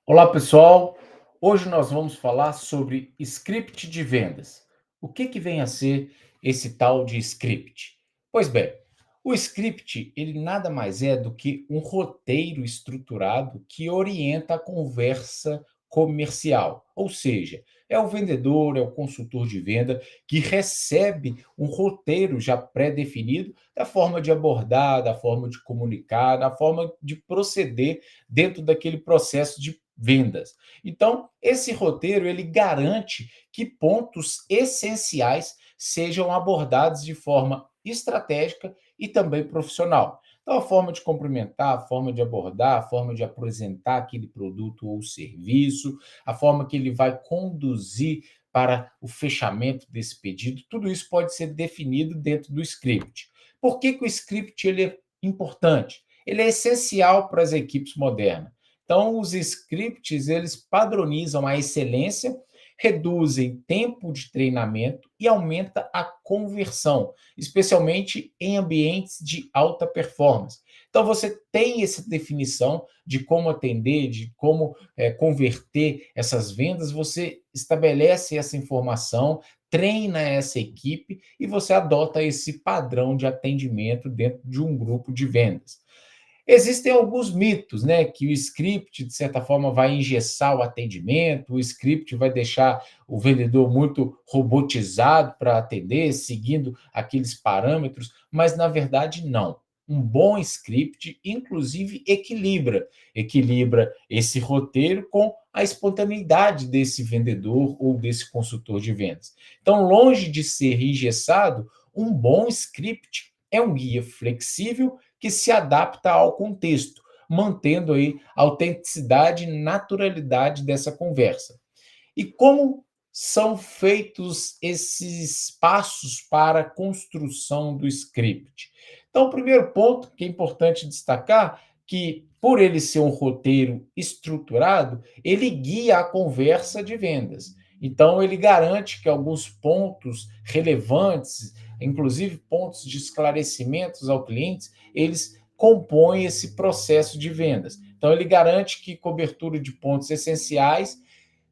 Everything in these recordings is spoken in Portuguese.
Olá, pessoal. Hoje nós vamos falar sobre script de vendas. O que vem a ser esse tal de script? Pois bem, o script, ele nada mais é do que um roteiro estruturado que orienta a conversa comercial. Ou seja, é o vendedor, é o consultor de venda que recebe um roteiro já pré-definido da forma de abordar, da forma de comunicar, da forma de proceder dentro daquele processo de vendas. Então, esse roteiro ele garante que pontos essenciais sejam abordados de forma estratégica e também profissional. Então, a forma de cumprimentar, a forma de abordar, a forma de apresentar aquele produto ou serviço, a forma que ele vai conduzir para o fechamento desse pedido, tudo isso pode ser definido dentro do script. Por que o script ele é importante? Ele é essencial para as equipes modernas. Então, os scripts, eles padronizam a excelência, reduzem tempo de treinamento e aumenta a conversão, especialmente em ambientes de alta performance. Então, você tem essa definição de como atender, de como converter essas vendas, você estabelece essa informação, treina essa equipe e você adota esse padrão de atendimento dentro de um grupo de vendas. Existem alguns mitos, né, que o script, de certa forma, vai engessar o atendimento, o script vai deixar o vendedor muito robotizado para atender, seguindo aqueles parâmetros, mas na verdade não. Um bom script, inclusive, equilibra esse roteiro com a espontaneidade desse vendedor ou desse consultor de vendas. Então, longe de ser engessado, um bom script é um guia flexível que se adapta ao contexto, mantendo aí a autenticidade e naturalidade dessa conversa. E como são feitos esses passos para a construção do script? Então, o primeiro ponto que é importante destacar que por ele ser um roteiro estruturado, ele guia a conversa de vendas. Então, ele garante que alguns pontos relevantes, inclusive pontos de esclarecimentos ao cliente, eles compõem esse processo de vendas. Então, ele garante que cobertura de pontos essenciais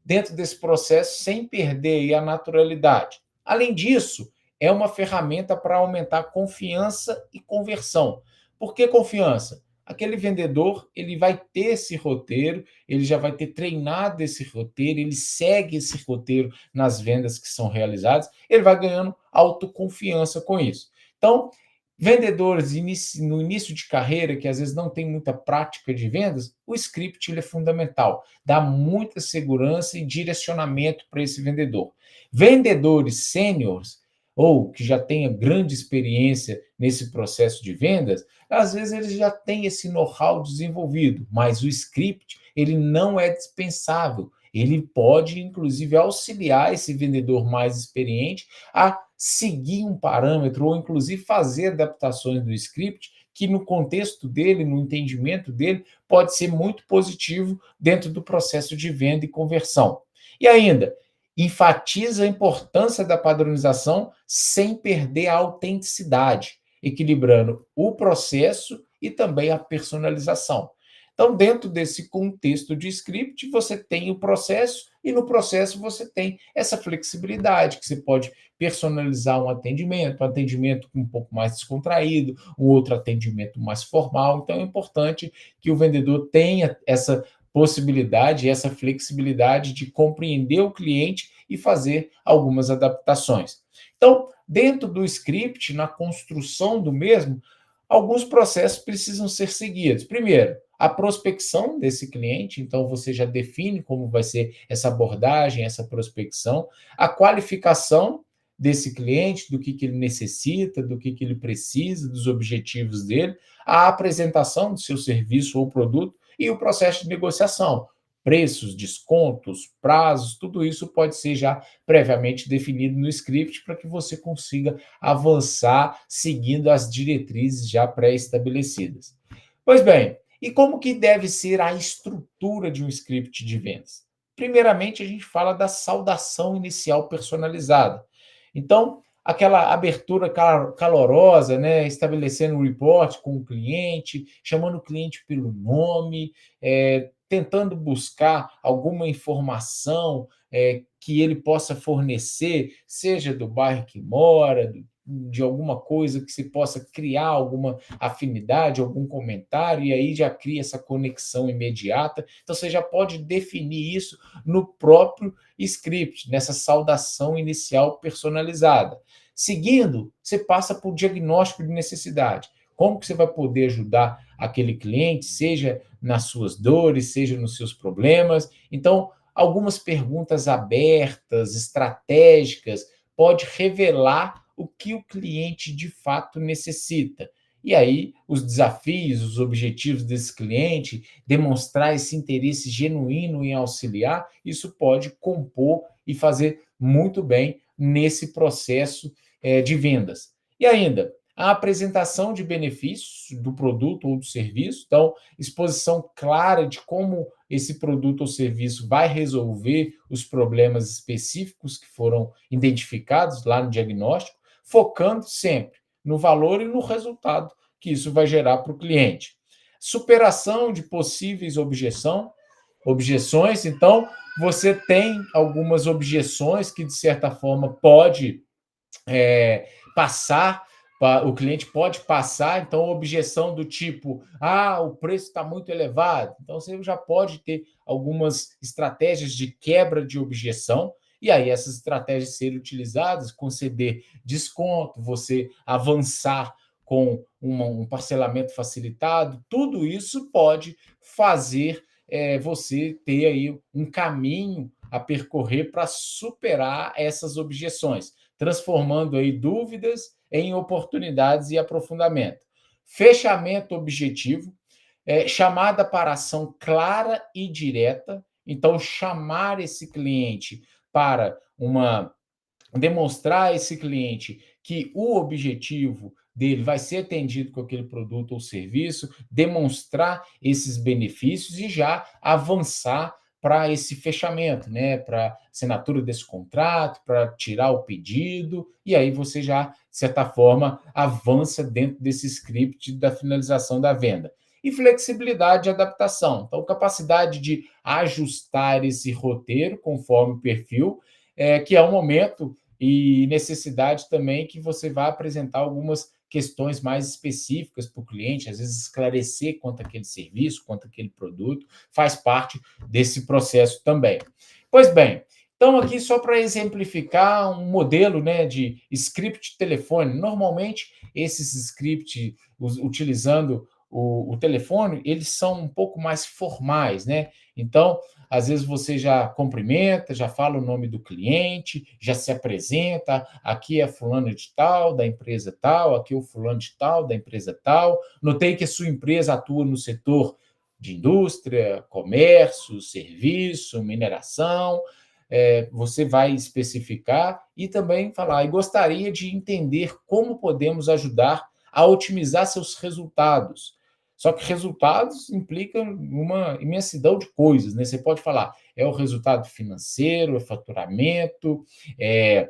dentro desse processo sem perder a naturalidade. Além disso, é uma ferramenta para aumentar confiança e conversão. Por que confiança? Aquele vendedor, ele vai ter esse roteiro, ele já vai ter treinado esse roteiro, ele segue esse roteiro nas vendas que são realizadas, ele vai ganhando autoconfiança com isso. Então, vendedores no início de carreira, que às vezes não tem muita prática de vendas, o script ele é fundamental, dá muita segurança e direcionamento para esse vendedor. Vendedores sêniores, ou que já tenha grande experiência nesse processo de vendas, às vezes eles já têm esse know-how desenvolvido, mas o script ele não é dispensável. Ele pode, inclusive, auxiliar esse vendedor mais experiente a seguir um parâmetro ou, inclusive, fazer adaptações do script que, no contexto dele, no entendimento dele, pode ser muito positivo dentro do processo de venda e conversão. E ainda, enfatiza a importância da padronização sem perder a autenticidade, equilibrando o processo e também a personalização. Então, dentro desse contexto de script, você tem o processo e no processo você tem essa flexibilidade, que você pode personalizar um atendimento um pouco mais descontraído, um outro atendimento mais formal. Então, é importante que o vendedor tenha essa possibilidade, essa flexibilidade de compreender o cliente e fazer algumas adaptações. Então, dentro do script, na construção do mesmo, alguns processos precisam ser seguidos. Primeiro, a prospecção desse cliente, então você já define como vai ser essa abordagem, essa prospecção, a qualificação desse cliente, do que ele necessita, do que ele precisa, dos objetivos dele, a apresentação do seu serviço ou produto e o processo de negociação. Preços, descontos, prazos, tudo isso pode ser já previamente definido no script para que você consiga avançar seguindo as diretrizes já pré-estabelecidas. Pois bem, e como que deve ser a estrutura de um script de vendas? Primeiramente, a gente fala da saudação inicial personalizada. Então, aquela abertura calorosa, né, estabelecendo um report com o cliente, chamando o cliente pelo nome, tentando buscar alguma informação que ele possa fornecer, seja do bairro que mora, de alguma coisa que se possa criar alguma afinidade, algum comentário, e aí já cria essa conexão imediata. Então, você já pode definir isso no próprio script, nessa saudação inicial personalizada. Seguindo, você passa por diagnóstico de necessidade. Como que você vai poder ajudar aquele cliente, seja nas suas dores, seja nos seus problemas. Então, algumas perguntas abertas, estratégicas, pode revelar o que o cliente de fato necessita. E aí, os desafios, os objetivos desse cliente, demonstrar esse interesse genuíno em auxiliar, isso pode compor e fazer muito bem nesse processo de vendas. E ainda, a apresentação de benefícios do produto ou do serviço, então, exposição clara de como esse produto ou serviço vai resolver os problemas específicos que foram identificados lá no diagnóstico, focando sempre no valor e no resultado que isso vai gerar para o cliente. Superação de possíveis objeções, então, você tem algumas objeções que, de certa forma, pode passar, o cliente pode passar, então, objeção do tipo, o preço está muito elevado. Então, você já pode ter algumas estratégias de quebra de objeção, e aí essas estratégias serem utilizadas, conceder desconto, você avançar com um parcelamento facilitado, tudo isso pode fazer você ter aí um caminho a percorrer para superar essas objeções, transformando aí dúvidas em oportunidades e aprofundamento. Fechamento objetivo, chamada para ação clara e direta. Então, chamar esse cliente para demonstrar a esse cliente que o objetivo dele vai ser atendido com aquele produto ou serviço, demonstrar esses benefícios e já avançar para esse fechamento, né? Para assinatura desse contrato, para tirar o pedido, e aí você já, de certa forma, avança dentro desse script da finalização da venda. E flexibilidade de adaptação. Então, capacidade de ajustar esse roteiro conforme o perfil, que é um momento e necessidade também que você vai apresentar algumas questões mais específicas para o cliente, às vezes esclarecer quanto aquele serviço, quanto aquele produto, faz parte desse processo também. Pois bem, então aqui só para exemplificar um modelo, né, de script telefone. Normalmente, esses scripts utilizando o telefone, eles são um pouco mais formais, né? Então, às vezes você já cumprimenta, já fala o nome do cliente, já se apresenta, aqui é fulano de tal, da empresa tal, aqui é o fulano de tal, da empresa tal. Notei que a sua empresa atua no setor de indústria, comércio, serviço, mineração. Você vai especificar e também falar, e gostaria de entender como podemos ajudar a otimizar seus resultados. Só que resultados implicam uma imensidão de coisas, né? Você pode falar, é o resultado financeiro, é faturamento, é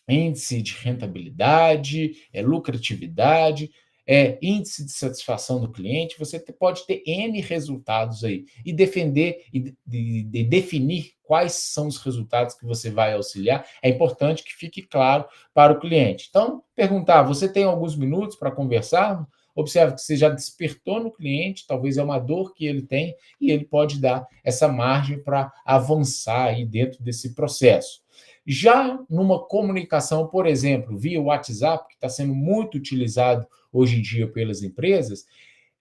índice de rentabilidade, é lucratividade, é índice de satisfação do cliente. Você pode ter N resultados aí e defender e definir quais são os resultados que você vai auxiliar. É importante que fique claro para o cliente. Então, perguntar, você tem alguns minutos para conversar? Observe que você já despertou no cliente, talvez é uma dor que ele tem, e ele pode dar essa margem para avançar aí dentro desse processo. Já numa comunicação, por exemplo, via WhatsApp, que está sendo muito utilizado hoje em dia pelas empresas,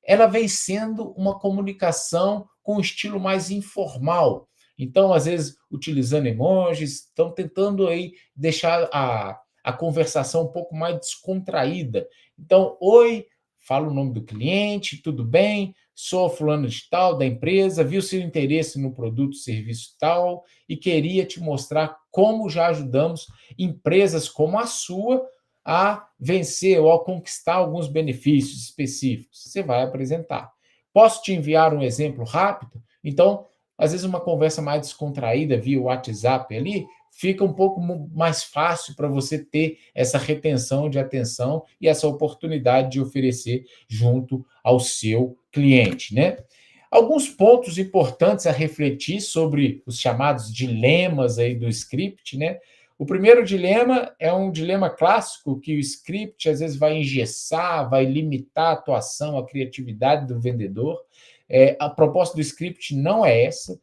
ela vem sendo uma comunicação com estilo mais informal. Então, às vezes, utilizando emojis, estão tentando aí deixar a conversação um pouco mais descontraída. Então, oi, fala o nome do cliente, tudo bem? Sou fulano de tal, da empresa, vi o seu interesse no produto, serviço tal, e queria te mostrar como já ajudamos empresas como a sua a vencer ou a conquistar alguns benefícios específicos. Você vai apresentar. Posso te enviar um exemplo rápido? Então, às vezes, uma conversa mais descontraída via WhatsApp ali fica um pouco mais fácil para você ter essa retenção de atenção e essa oportunidade de oferecer junto ao seu cliente, né? Alguns pontos importantes a refletir sobre os chamados dilemas aí do script, né? O primeiro dilema é um dilema clássico que o script às vezes vai engessar, vai limitar a atuação, a criatividade do vendedor. A proposta do script não é essa.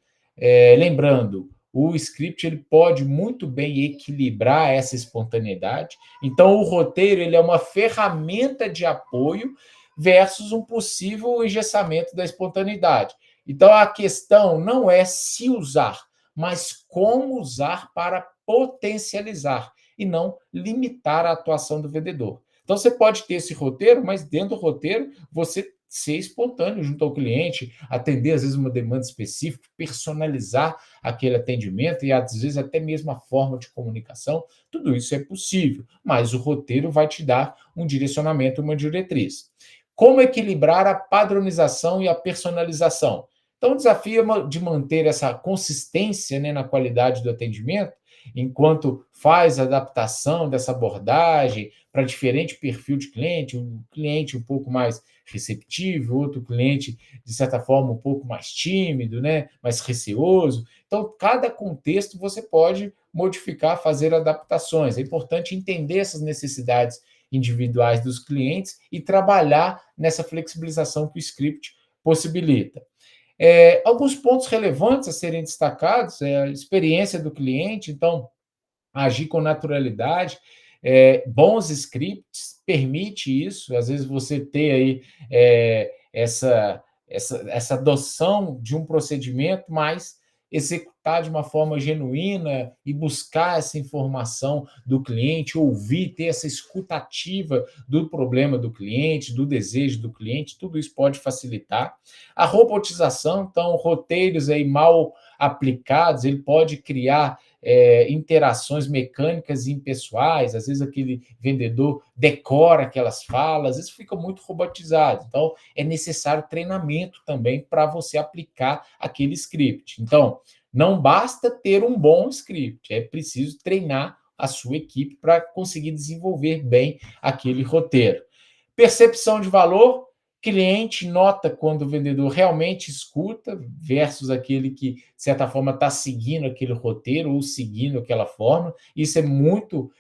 Lembrando, o script ele pode muito bem equilibrar essa espontaneidade. Então, o roteiro ele é uma ferramenta de apoio versus um possível engessamento da espontaneidade. Então, a questão não é se usar, mas como usar para potencializar e não limitar a atuação do vendedor. Então, você pode ter esse roteiro, mas dentro do roteiro, você ser espontâneo junto ao cliente, atender às vezes uma demanda específica, personalizar aquele atendimento e às vezes até mesmo a forma de comunicação, tudo isso é possível, mas o roteiro vai te dar um direcionamento, uma diretriz. Como equilibrar a padronização e a personalização? Então, o desafio é de manter essa consistência, né, na qualidade do atendimento, enquanto faz a adaptação dessa abordagem para diferente perfil de cliente, um cliente um pouco mais receptivo, outro cliente, de certa forma, um pouco mais tímido, né, mais receoso. Então, cada contexto você pode modificar, fazer adaptações. É importante entender essas necessidades individuais dos clientes e trabalhar nessa flexibilização que o script possibilita. Alguns pontos relevantes a serem destacados é a experiência do cliente, então, agir com naturalidade. Bons scripts permite isso, às vezes você ter aí essa adoção de um procedimento, mas executar de uma forma genuína e buscar essa informação do cliente, ouvir, ter essa escutativa do problema do cliente, do desejo do cliente, tudo isso pode facilitar. A robotização, então, roteiros aí mal aplicados, ele pode criar interações mecânicas e impessoais, às vezes aquele vendedor decora aquelas falas, às vezes fica muito robotizado. Então, é necessário treinamento também para você aplicar aquele script. Então, não basta ter um bom script, é preciso treinar a sua equipe para conseguir desenvolver bem aquele roteiro. Percepção de valor, cliente nota quando o vendedor realmente escuta versus aquele que, de certa forma, está seguindo aquele roteiro ou seguindo aquela forma. Isso é muito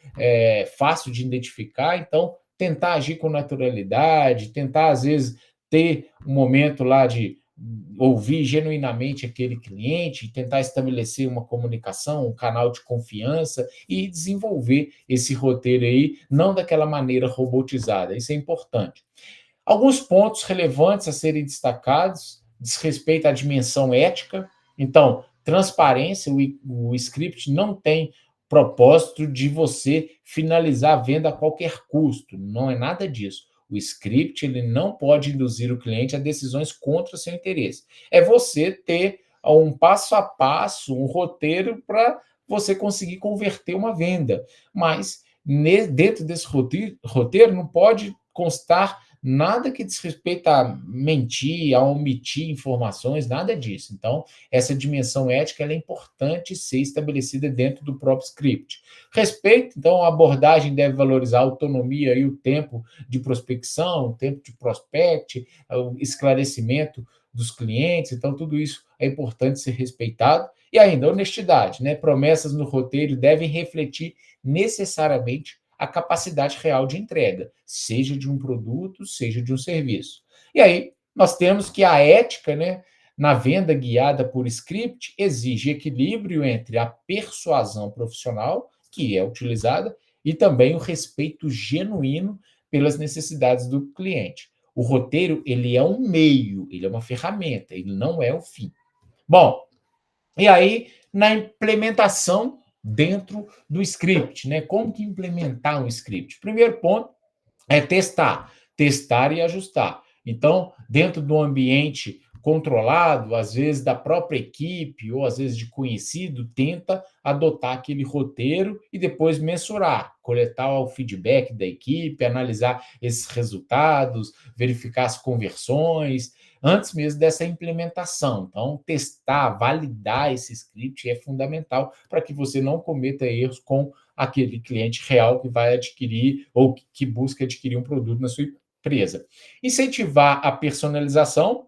fácil de identificar. Então, tentar agir com naturalidade, tentar, às vezes, ter um momento lá de ouvir genuinamente aquele cliente, tentar estabelecer uma comunicação, um canal de confiança e desenvolver esse roteiro aí, não daquela maneira robotizada. Isso é importante. Alguns pontos relevantes a serem destacados diz respeito à dimensão ética. Então, transparência, o script não tem propósito de você finalizar a venda a qualquer custo, não é nada disso. O script ele não pode induzir o cliente a decisões contra o seu interesse. É você ter um passo a passo, um roteiro para você conseguir converter uma venda. Mas dentro desse roteiro não pode constar nada que diz respeito a mentir, a omitir informações, nada disso. Então, essa dimensão ética é importante ser estabelecida dentro do próprio script. Respeito, então, a abordagem deve valorizar a autonomia e o tempo de prospecção, o tempo de prospect, o esclarecimento dos clientes. Então, tudo isso é importante ser respeitado. E ainda, honestidade, né? Promessas no roteiro devem refletir necessariamente a capacidade real de entrega, seja de um produto, seja de um serviço. E aí, nós temos que a ética, né, na venda guiada por script, exige equilíbrio entre a persuasão profissional, que é utilizada, e também o respeito genuíno pelas necessidades do cliente. O roteiro, ele é um meio, ele é uma ferramenta, ele não é o fim. Bom, e aí, na implementação dentro do script, né? Como que implementar um script? Primeiro ponto é testar e ajustar. Então, dentro do ambiente controlado, às vezes da própria equipe ou às vezes de conhecido, tenta adotar aquele roteiro e depois mensurar, coletar o feedback da equipe, analisar esses resultados, verificar as conversões, antes mesmo dessa implementação. Então, testar, validar esse script é fundamental para que você não cometa erros com aquele cliente real que vai adquirir ou que busca adquirir um produto na sua empresa. Incentivar a personalização,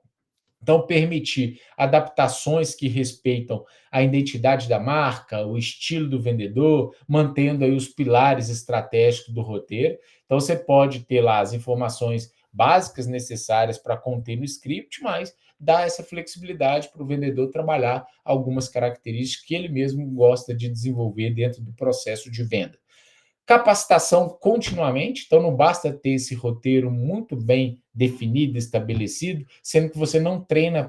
Então, permitir adaptações que respeitam a identidade da marca, o estilo do vendedor, mantendo aí os pilares estratégicos do roteiro. Então, você pode ter lá as informações básicas necessárias para conter no script, mas dá essa flexibilidade para o vendedor trabalhar algumas características que ele mesmo gosta de desenvolver dentro do processo de venda. Capacitação continuamente, então não basta ter esse roteiro muito bem definido, estabelecido, sendo que você não treina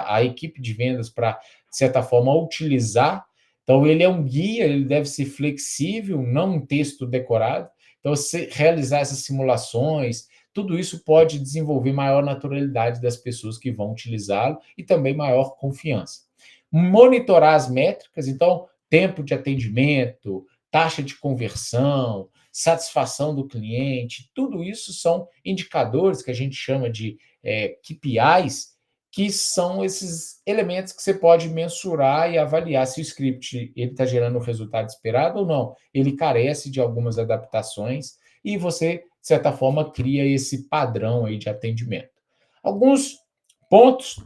a equipe de vendas para, de certa forma, utilizar. Então, ele é um guia, ele deve ser flexível, não um texto decorado. Então, você realizar essas simulações, tudo isso pode desenvolver maior naturalidade das pessoas que vão utilizá-lo e também maior confiança. Monitorar as métricas, então, tempo de atendimento, taxa de conversão, satisfação do cliente, tudo isso são indicadores que a gente chama de KPIs, que são esses elementos que você pode mensurar e avaliar se o script está gerando o resultado esperado ou não. Ele carece de algumas adaptações e você, de certa forma, cria esse padrão aí de atendimento. Alguns pontos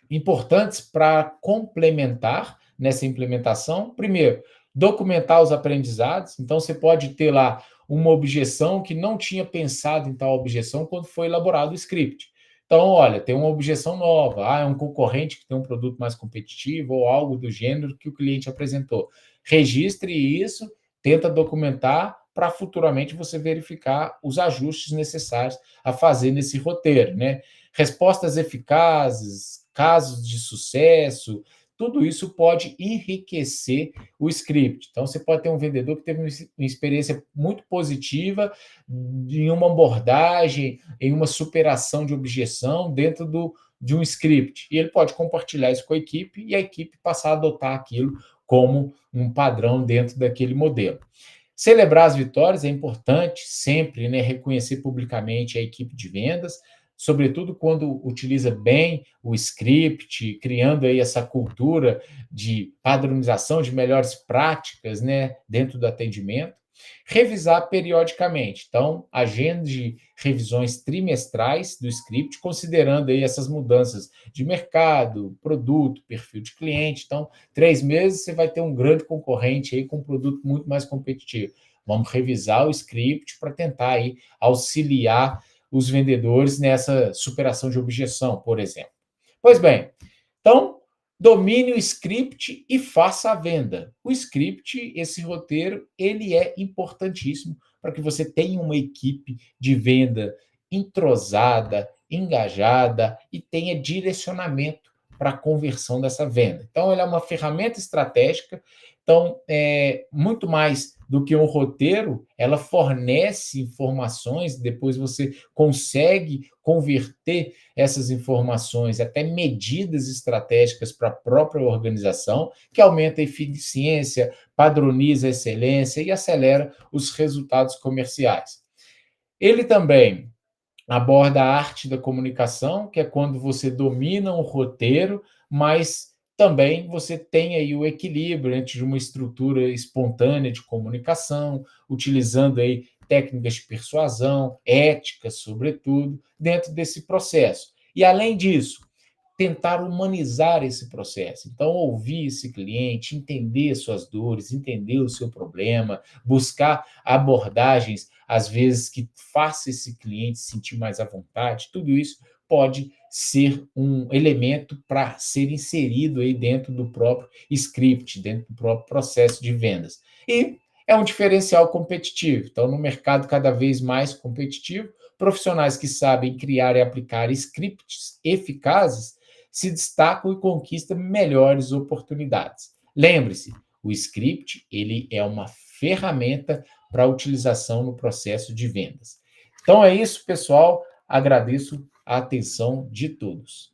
importantes para complementar nessa implementação. Primeiro, documentar os aprendizados. Então, você pode ter lá uma objeção que não tinha pensado em tal objeção quando foi elaborado o script. Então, olha, tem uma objeção nova, é um concorrente que tem um produto mais competitivo ou algo do gênero que o cliente apresentou. Registre isso, tenta documentar para futuramente você verificar os ajustes necessários a fazer nesse roteiro, né? Respostas eficazes, casos de sucesso, tudo isso pode enriquecer o script. Então, você pode ter um vendedor que teve uma experiência muito positiva em uma abordagem, em uma superação de objeção dentro de um script. E ele pode compartilhar isso com a equipe e a equipe passar a adotar aquilo como um padrão dentro daquele modelo. Celebrar as vitórias é importante sempre, né? Reconhecer publicamente a equipe de vendas, sobretudo quando utiliza bem o script, criando aí essa cultura de padronização de melhores práticas, né, dentro do atendimento. Revisar periodicamente. Então, agende revisões trimestrais do script, considerando aí essas mudanças de mercado, produto, perfil de cliente. Então, 3 meses você vai ter um grande concorrente aí com um produto muito mais competitivo. Vamos revisar o script para tentar aí auxiliar os vendedores nessa superação de objeção, por exemplo. Pois bem, então, domine o script e faça a venda. O script, esse roteiro, ele é importantíssimo para que você tenha uma equipe de venda entrosada, engajada e tenha direcionamento para a conversão dessa venda. Então, ele é uma ferramenta estratégica. Então, muito mais do que um roteiro, ela fornece informações, depois você consegue converter essas informações até medidas estratégicas para a própria organização, que aumenta a eficiência, padroniza a excelência e acelera os resultados comerciais. Ele também aborda a arte da comunicação, que é quando você domina um roteiro, mas também você tem aí o equilíbrio entre uma estrutura espontânea de comunicação, utilizando aí técnicas de persuasão, ética, sobretudo, dentro desse processo. E além disso, tentar humanizar esse processo. Então, ouvir esse cliente, entender suas dores, entender o seu problema, buscar abordagens, às vezes, que faça esse cliente se sentir mais à vontade, tudo isso pode ser um elemento para ser inserido aí dentro do próprio script, dentro do próprio processo de vendas. E é um diferencial competitivo. Então, no mercado cada vez mais competitivo, profissionais que sabem criar e aplicar scripts eficazes se destacam e conquistam melhores oportunidades. Lembre-se, o script ele é uma ferramenta para utilização no processo de vendas. Então é isso, pessoal. Agradeço a atenção de todos.